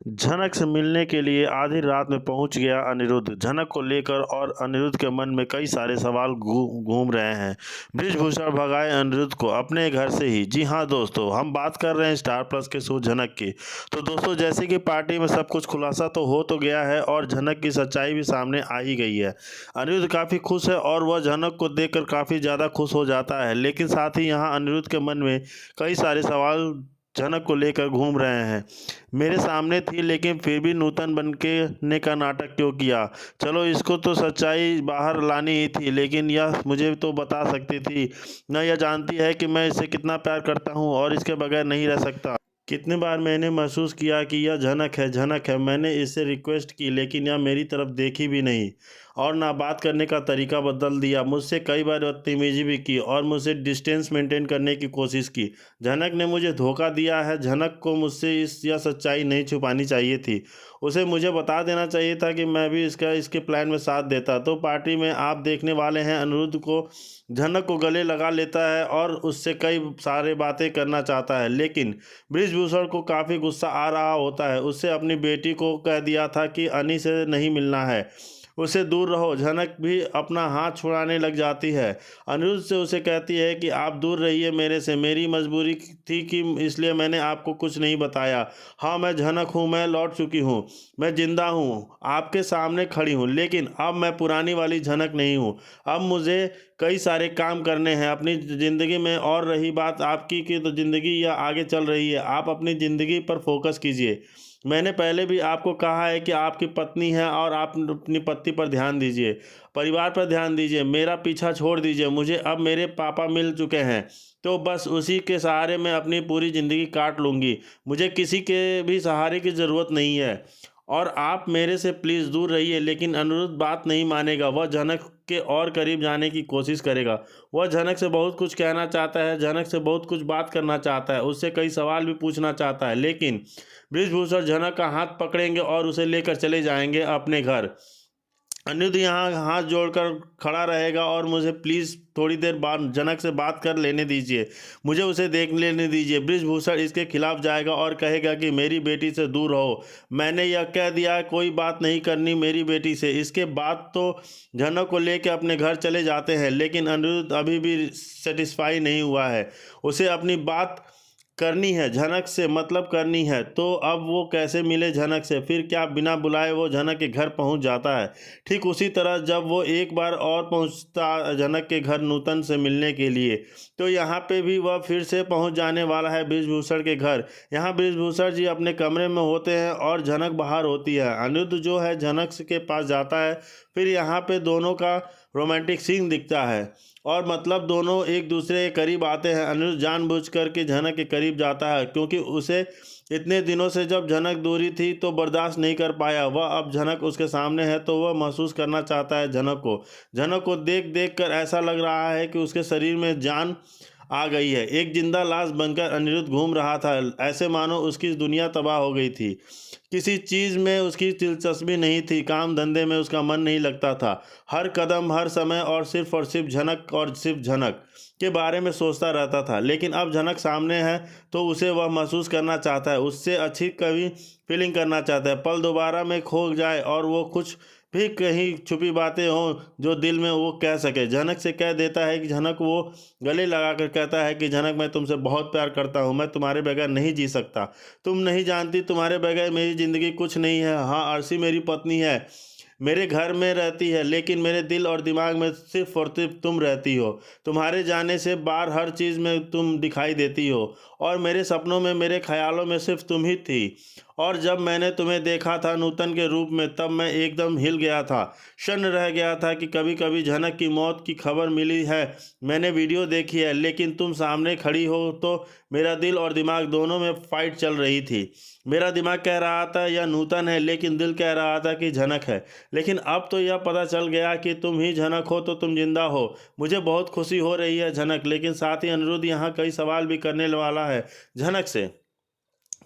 झनक से मिलने के लिए आधी रात में पहुंच गया अनिरुद्ध। झनक को लेकर और अनिरुद्ध के मन में कई सारे सवाल घूम रहे हैं। बृजभूषण भगाए अनिरुद्ध को अपने घर से ही। जी हाँ दोस्तों, हम बात कर रहे हैं स्टार प्लस के शो झनक की। तो दोस्तों, जैसे कि पार्टी में सब कुछ खुलासा तो हो तो गया है और झनक की सच्चाई भी सामने आ ही गई है। अनिरुद्ध काफ़ी खुश है और वह झनक को देखकर काफ़ी ज़्यादा खुश हो जाता है, लेकिन साथ ही यहाँ अनिरुद्ध के मन में कई सारे सवाल झनक को लेकर घूम रहे हैं। मेरे सामने थी लेकिन फिर भी नूतन बनने का नाटक क्यों किया? चलो, इसको तो सच्चाई बाहर लानी ही थी, लेकिन यह मुझे तो बता सकती थी न। यह जानती है कि मैं इससे कितना प्यार करता हूँ और इसके बगैर नहीं रह सकता। कितनी बार मैंने महसूस किया कि यह झनक है, झनक है। मैंने इससे रिक्वेस्ट की लेकिन यह मेरी तरफ देखी भी नहीं और ना बात करने का तरीका बदल दिया। मुझसे कई बार बदतमीजी भी की और मुझसे डिस्टेंस मेंटेन करने की कोशिश की। झनक ने मुझे धोखा दिया है। झनक को मुझसे यह सच्चाई नहीं छुपानी चाहिए थी। उसे मुझे बता देना चाहिए था कि मैं भी इसके प्लान में साथ देता। तो पार्टी में आप देखने वाले हैं, अनिरुद्ध को झनक को गले लगा लेता है और उससे कई सारे बातें करना चाहता है, लेकिन बृजभूषण को काफ़ी गुस्सा आ रहा होता है। उससे अपनी बेटी को कह दिया था कि अनी से नहीं मिलना है, उससे दूर रहो। झनक भी अपना हाथ छुड़ाने लग जाती है। अनिरुद्ध से उसे कहती है कि आप दूर रहिए मेरे से, मेरी मजबूरी थी कि इसलिए मैंने आपको कुछ नहीं बताया। हाँ, मैं झनक हूँ, मैं लौट चुकी हूँ, मैं जिंदा हूँ, आपके सामने खड़ी हूँ, लेकिन अब मैं पुरानी वाली झनक नहीं हूँ। अब मुझे कई सारे काम करने हैं अपनी ज़िंदगी में। और रही बात आपकी कि तो ज़िंदगी यह आगे चल रही है, आप अपनी ज़िंदगी पर फोकस कीजिए। मैंने पहले भी आपको कहा है कि आपकी पत्नी है और आप अपनी पत्नी पर ध्यान दीजिए, परिवार पर ध्यान दीजिए, मेरा पीछा छोड़ दीजिए। मुझे अब मेरे पापा मिल चुके हैं, तो बस उसी के सहारे मैं अपनी पूरी ज़िंदगी काट लूँगी। मुझे किसी के भी सहारे की ज़रूरत नहीं है और आप मेरे से प्लीज़ दूर रहिए। लेकिन अनिरुद्ध बात नहीं मानेगा। वह झनक के और करीब जाने की कोशिश करेगा। वह झनक से बहुत कुछ कहना चाहता है, झनक से बहुत कुछ बात करना चाहता है, उससे कई सवाल भी पूछना चाहता है, लेकिन बृजभूषण झनक का हाथ पकड़ेंगे और उसे लेकर चले जाएंगे अपने घर। अनिरुद्ध यहाँ हाथ जोड़कर खड़ा रहेगा और मुझे प्लीज़ थोड़ी देर बाद जनक से बात कर लेने दीजिए, मुझे उसे देख लेने दीजिए। बृजभूषण इसके खिलाफ जाएगा और कहेगा कि मेरी बेटी से दूर रहो, मैंने यह कह दिया है, कोई बात नहीं करनी मेरी बेटी से। इसके बाद तो झनक को लेकर अपने घर चले जाते हैं, लेकिन अनिरुद्ध अभी भी सेटिस्फाई नहीं हुआ है। उसे अपनी बात करनी है, झनक से मतलब करनी है। तो अब वो कैसे मिले झनक से? फिर क्या बिना बुलाए वो झनक के घर पहुंच जाता है? ठीक उसी तरह जब वो एक बार और पहुंचता झनक के घर नूतन से मिलने के लिए, तो यहाँ पे भी वह फिर से पहुंच जाने वाला है बृजभूषण के घर। यहाँ बृजभूषण जी अपने कमरे में होते हैं और झनक बाहर होती है। अनिरुद्ध जो है झनक के पास जाता है। फिर यहाँ पे दोनों का रोमांटिक सीन दिखता है और मतलब दोनों एक दूसरे के करीब आते हैं। अनिरुद्ध जानबूझकर के झनक के करीब जाता है क्योंकि उसे इतने दिनों से जब झनक दूरी थी तो बर्दाश्त नहीं कर पाया। वह अब झनक उसके सामने है तो वह महसूस करना चाहता है झनक को। झनक को देख देख कर ऐसा लग रहा है कि उसके शरीर में जान आ गई है। एक जिंदा लाश बनकर अनिरुद्ध घूम रहा था, ऐसे मानो उसकी दुनिया तबाह हो गई थी। किसी चीज़ में उसकी दिलचस्पी नहीं थी, काम धंधे में उसका मन नहीं लगता था। हर कदम हर समय और सिर्फ झनक और सिर्फ झनक के बारे में सोचता रहता था। लेकिन अब झनक सामने है तो उसे वह महसूस करना चाहता है, उससे अच्छी कभी फीलिंग करना चाहता है। पल दोबारा में खो जाए और वो कुछ भी कहीं छुपी बातें हों जो दिल में वो कह सके। झनक से कह देता है कि झनक वो गले लगाकर कहता है कि झनक, मैं तुमसे बहुत प्यार करता हूँ, मैं तुम्हारे बगैर नहीं जी सकता। तुम नहीं जानती, तुम्हारे बगैर मेरी ज़िंदगी कुछ नहीं है। हाँ, अर्शी मेरी पत्नी है, मेरे घर में रहती है, लेकिन मेरे दिल और दिमाग में सिर्फ और सिर्फ तुम रहती हो। तुम्हारे जाने से बाहर हर चीज़ में तुम दिखाई देती हो और मेरे सपनों में, मेरे ख्यालों में सिर्फ तुम ही थी। और जब मैंने तुम्हें देखा था नूतन के रूप में, तब मैं एकदम हिल गया था, शन्न रह गया था कि कभी कभी झनक की मौत की खबर मिली है, मैंने वीडियो देखी है, लेकिन तुम सामने खड़ी हो तो मेरा दिल और दिमाग दोनों में फाइट चल रही थी। मेरा दिमाग कह रहा था यह नूतन है, लेकिन दिल कह रहा था कि झनक है। लेकिन अब तो यह पता चल गया कि तुम ही झनक हो तो तुम जिंदा हो। मुझे बहुत खुशी हो रही है झनक, लेकिन साथ ही अनिरुद्ध यहाँ कई सवाल भी करने वाला है झनक से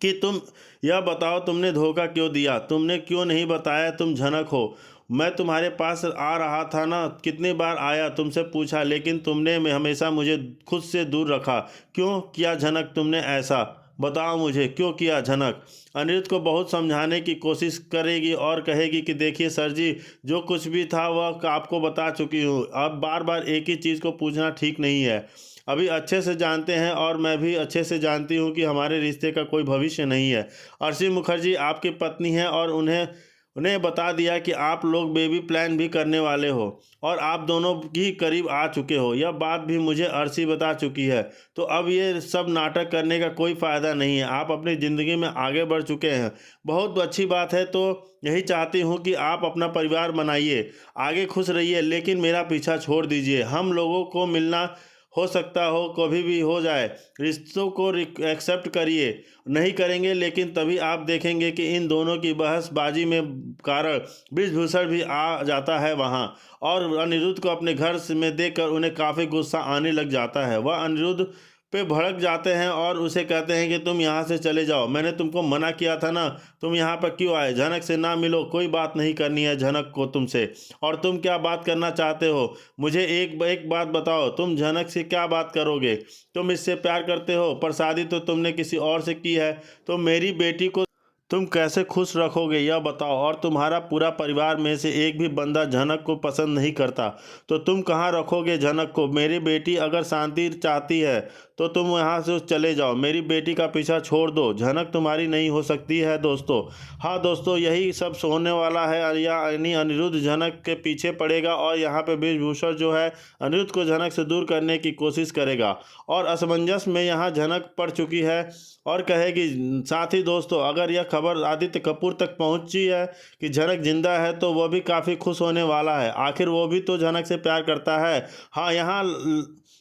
कि तुम यह बताओ, तुमने धोखा क्यों दिया? तुमने क्यों नहीं बताया तुम झनक हो? मैं तुम्हारे पास आ रहा था ना, कितनी बार आया, तुमसे पूछा, लेकिन तुमने हमेशा मुझे खुद से दूर रखा। क्यों किया झनक तुमने ऐसा? बताओ मुझे क्यों किया। झनक अनिरुद्ध को बहुत समझाने की कोशिश करेगी और कहेगी कि देखिए सर जी, जो कुछ भी था वह आपको बता चुकी हूँ। अब बार बार एक ही चीज़ को पूछना ठीक नहीं है। अभी अच्छे से जानते हैं और मैं भी अच्छे से जानती हूँ कि हमारे रिश्ते का कोई भविष्य नहीं है। अर्शी मुखर्जी आपकी पत्नी है और उन्हें उन्हें बता दिया कि आप लोग बेबी प्लान भी करने वाले हो और आप दोनों ही करीब आ चुके हो। यह बात भी मुझे अर्शी बता चुकी है। तो अब ये सब नाटक करने का कोई फ़ायदा नहीं है। आप अपनी ज़िंदगी में आगे बढ़ चुके हैं, बहुत अच्छी बात है। तो यही चाहती हूँ कि आप अपना परिवार बनाइए, आगे खुश रहिए, लेकिन मेरा पीछा छोड़ दीजिए। हम लोगों को मिलना हो सकता हो कभी भी हो जाए, रिश्तों को एक्सेप्ट करिए। नहीं करेंगे लेकिन तभी आप देखेंगे कि इन दोनों की बहसबाजी में कारण ब्रिजभूषण भी आ जाता है वहाँ, और अनिरुद्ध को अपने घर में देखकर उन्हें काफ़ी गुस्सा आने लग जाता है। वह अनिरुद्ध पे भड़क जाते हैं और उसे कहते हैं कि तुम यहाँ से चले जाओ, मैंने तुमको मना किया था ना, तुम यहाँ पर क्यों आए। झनक से ना मिलो, कोई बात नहीं करनी है झनक को तुमसे। और तुम क्या बात करना चाहते हो, मुझे एक बात बताओ, तुम झनक से क्या बात करोगे। तुम इससे प्यार करते हो पर शादी तो तुमने किसी और से की है, तो मेरी बेटी को तुम कैसे खुश रखोगे यह बताओ। और तुम्हारा पूरा परिवार में से एक भी बंदा झनक को पसंद नहीं करता, तो तुम कहाँ रखोगे झनक को। मेरी बेटी अगर शांति चाहती है तो तुम यहाँ से चले जाओ, मेरी बेटी का पीछा छोड़ दो, झनक तुम्हारी नहीं हो सकती है। दोस्तों, हाँ दोस्तों, यही सब होने वाला है। यानी अनिरुद्ध झनक के पीछे पड़ेगा और यहाँ पे ब्रिजभूषण जो है अनिरुद्ध को झनक से दूर करने की कोशिश करेगा, और असमंजस में यहाँ झनक पड़ चुकी है और कहेगी। साथ ही दोस्तों, अगर यह खबर आदित्य कपूर तक पहुंची है कि झनक जिंदा है तो वह भी काफ़ी खुश होने वाला है। आखिर वो भी तो झनक से प्यार करता है। हाँ, यहाँ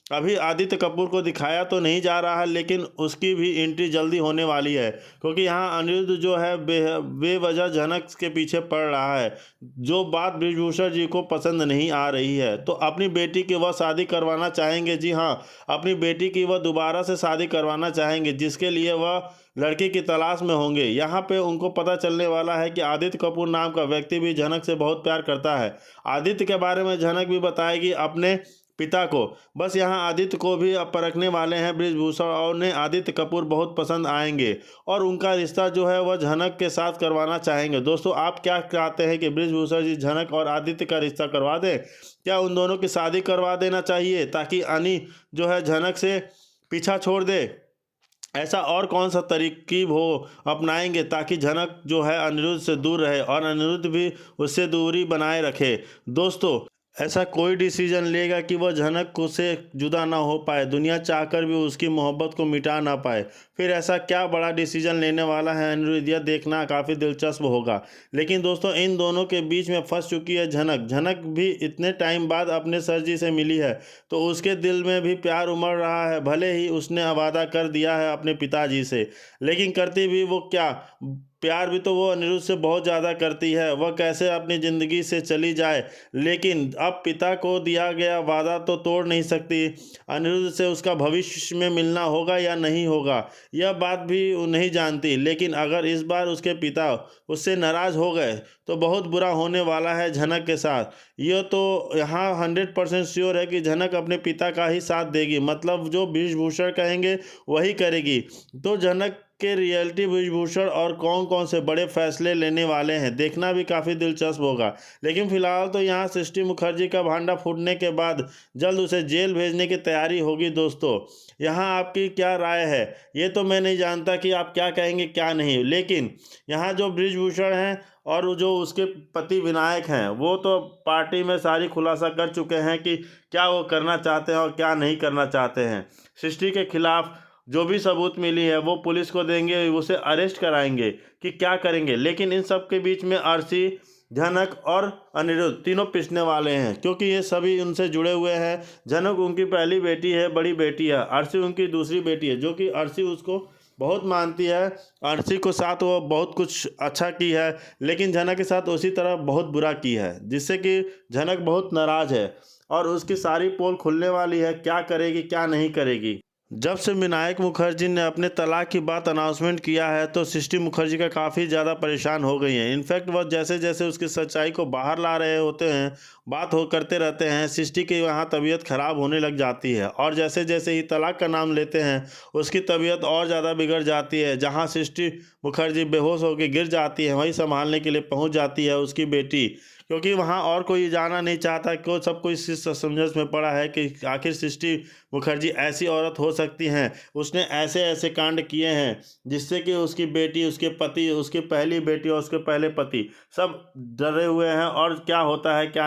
अभी आदित्य कपूर को दिखाया तो नहीं जा रहा है, लेकिन उसकी भी एंट्री जल्दी होने वाली है, क्योंकि यहाँ अनिरुद्ध जो है बेवजह झनक के पीछे पड़ रहा है, जो बात ब्रिजभूषण जी को पसंद नहीं आ रही है। तो अपनी बेटी की वह शादी करवाना चाहेंगे। जी हाँ, अपनी बेटी की वह दोबारा से शादी करवाना चाहेंगे, जिसके लिए वह लड़की की तलाश में होंगे। यहाँ पे उनको पता चलने वाला है कि आदित्य कपूर नाम का व्यक्ति भी झनक से बहुत प्यार करता है। आदित्य के बारे में झनक भी बताएगी अपने पिता को। बस यहाँ आदित्य को भी अब परखने वाले हैं ब्रिजभूषण, और उन्हें आदित्य कपूर बहुत पसंद आएंगे और उनका रिश्ता जो है वह झनक के साथ करवाना चाहेंगे। दोस्तों, आप क्या चाहते हैं कि ब्रिजभूषण जी झनक और आदित्य का रिश्ता करवा दें? क्या उन दोनों की शादी करवा देना चाहिए ताकि अनी जो है झनक से पीछा छोड़ दे? ऐसा और कौन सा तरकीब हो अपनाएंगे ताकि झनक जो है अनिरुद्ध से दूर रहे और अनिरुद्ध भी उससे दूरी बनाए रखे? दोस्तों, ऐसा कोई डिसीजन लेगा कि वह झनक को से जुदा ना हो पाए, दुनिया चाहकर भी उसकी मोहब्बत को मिटा ना पाए। फिर ऐसा क्या बड़ा डिसीजन लेने वाला है अनिरुद्ध, यह देखना काफ़ी दिलचस्प होगा। लेकिन दोस्तों, इन दोनों के बीच में फंस चुकी है झनक। झनक भी इतने टाइम बाद अपने सर जी से मिली है, तो उसके दिल में भी प्यार उमड़ रहा है। भले ही उसने वादा कर दिया है अपने पिताजी से, लेकिन करती भी वो क्या, प्यार भी तो वो अनिरुद्ध से बहुत ज़्यादा करती है। वह कैसे अपनी ज़िंदगी से चली जाए, लेकिन अब पिता को दिया गया वादा तो तोड़ नहीं सकती। अनिरुद्ध से उसका भविष्य में मिलना होगा या नहीं होगा, यह बात भी वो नहीं जानती। लेकिन अगर इस बार उसके पिता उससे नाराज़ हो गए तो बहुत बुरा होने वाला है झनक के साथ। यह तो यहाँ 100% श्योर है कि झनक अपने पिता का ही साथ देगी, मतलब जो ब्रिजभूषण कहेंगे वही करेगी। तो झनक के रियलिटी ब्रिजभूषण और कौन कौन से बड़े फैसले लेने वाले हैं, देखना भी काफ़ी दिलचस्प होगा। लेकिन फिलहाल तो यहाँ सृष्टि मुखर्जी का भांडा फूटने के बाद जल्द उसे जेल भेजने की तैयारी होगी। दोस्तों, यहाँ आपकी क्या राय है, ये तो मैं नहीं जानता कि आप क्या कहेंगे क्या नहीं, लेकिन यहाँ जो ब्रिजभूषण हैं और जो उसके पति विनायक हैं, वो तो पार्टी में सारी खुलासा कर चुके हैं कि क्या वो करना चाहते हैं और क्या नहीं करना चाहते हैं। सृष्टि के खिलाफ जो भी सबूत मिली है वो पुलिस को देंगे, उसे अरेस्ट कराएंगे कि क्या करेंगे। लेकिन इन सब के बीच में अर्शी, झनक और अनिरुद्ध तीनों पिसने वाले हैं, क्योंकि ये सभी उनसे जुड़े हुए हैं। झनक उनकी पहली बेटी है, बड़ी बेटी है। अर्शी उनकी दूसरी बेटी है, जो कि अर्शी उसको बहुत मानती है। अर्शी को साथ वो बहुत कुछ अच्छा की है, लेकिन झनक के साथ उसी तरह बहुत बुरा की है, जिससे कि झनक बहुत नाराज़ है और उसकी सारी पोल खुलने वाली है। क्या करेगी क्या नहीं करेगी। जब से विनायक मुखर्जी ने अपने तलाक की बात अनाउंसमेंट किया है तो सृष्टि मुखर्जी का काफ़ी ज़्यादा परेशान हो गई हैं। इनफैक्ट वह जैसे जैसे उसकी सच्चाई को बाहर ला रहे होते हैं, बात हो करते रहते हैं, सृष्टि की वहाँ तबीयत खराब होने लग जाती है और जैसे जैसे ही तलाक का नाम लेते हैं उसकी तबीयत और ज़्यादा बिगड़ जाती है। जहाँ सृष्टि मुखर्जी बेहोश होकर गिर जाती है वहीं संभालने के लिए पहुँच जाती है उसकी बेटी, क्योंकि वहाँ और कोई जाना नहीं चाहता। क्यों सब कोई इस असमंजस में पड़ा है कि आखिर सृष्टि मुखर्जी ऐसी औरत हो सकती हैं। उसने ऐसे ऐसे कांड किए हैं जिससे कि उसकी बेटी, उसके पति, उसकी पहली बेटी और उसके पहले पति सब डरे हुए हैं और क्या होता है क्या